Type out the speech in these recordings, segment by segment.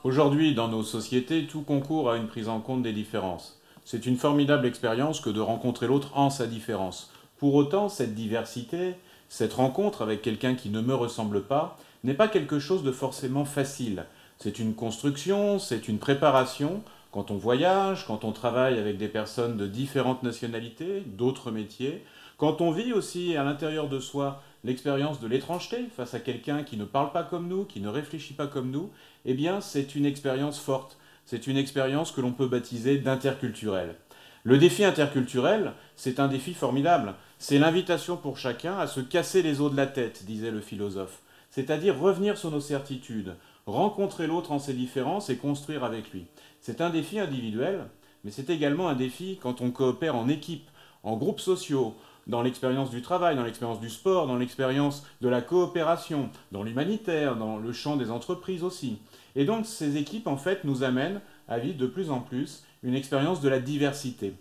Aujourd'hui, dans nos sociétés, tout concourt à une prise en compte des différences. C'est une formidable expérience que de rencontrer l'autre en sa différence. Pour autant, cette diversité, cette rencontre avec quelqu'un qui ne me ressemble pas, n'est pas quelque chose de forcément facile. C'est une construction, c'est une préparation. Quand on voyage, quand on travaille avec des personnes de différentes nationalités, d'autres métiers, quand on vit aussi à l'intérieur de soi l'expérience de l'étrangeté face à quelqu'un qui ne parle pas comme nous, qui ne réfléchit pas comme nous, eh bien c'est une expérience forte. C'est une expérience que l'on peut baptiser d'interculturel. Le défi interculturel, c'est un défi formidable. C'est l'invitation pour chacun à se casser les os de la tête, disait le philosophe. C'est-à-dire revenir sur nos certitudes, rencontrer l'autre en ses différences et construire avec lui. C'est un défi individuel, mais c'est également un défi quand on coopère en équipe, en groupes sociaux, dans l'expérience du travail, dans l'expérience du sport, dans l'expérience de la coopération, dans l'humanitaire, dans le champ des entreprises aussi. Et donc ces équipes, en fait, nous amènent à vivre de plus en plus une expérience de la diversité.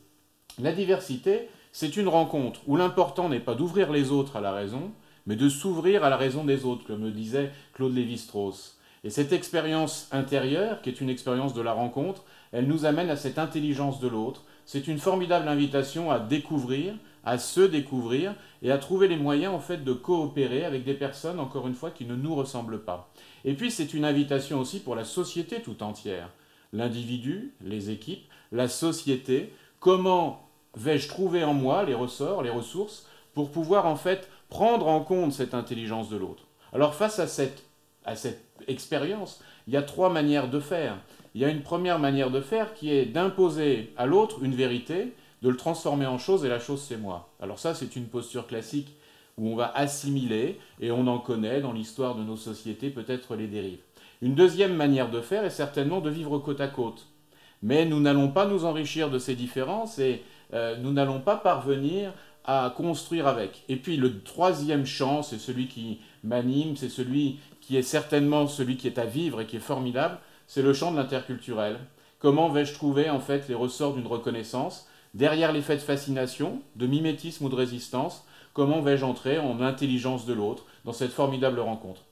La diversité, c'est une rencontre où l'important n'est pas d'ouvrir les autres à la raison, mais de s'ouvrir à la raison des autres, comme le disait Claude Lévi-Strauss. Et cette expérience intérieure, qui est une expérience de la rencontre, elle nous amène à cette intelligence de l'autre. C'est une formidable invitation à découvrir, à se découvrir et à trouver les moyens en fait de coopérer avec des personnes, encore une fois, qui ne nous ressemblent pas. Et puis c'est une invitation aussi pour la société tout entière. L'individu, les équipes, la société, comment vais-je trouver en moi les ressorts, les ressources, pour pouvoir en fait prendre en compte cette intelligence de l'autre. Alors face à cette expérience, il y a trois manières de faire. Il y a une première manière de faire qui est d'imposer à l'autre une vérité, de le transformer en chose, et la chose c'est moi. Alors ça, c'est une posture classique où on va assimiler, et on en connaît dans l'histoire de nos sociétés peut-être les dérives. Une deuxième manière de faire est certainement de vivre côte à côte. Mais nous n'allons pas nous enrichir de ces différences et nous n'allons pas parvenir à construire avec. Et puis le troisième champ, c'est celui qui m'anime, c'est celui qui est certainement celui qui est à vivre et qui est formidable, c'est le champ de l'interculturel. Comment vais-je trouver en fait les ressorts d'une reconnaissance derrière l'effet de fascination, de mimétisme ou de résistance? Comment vais-je entrer en intelligence de l'autre dans cette formidable rencontre?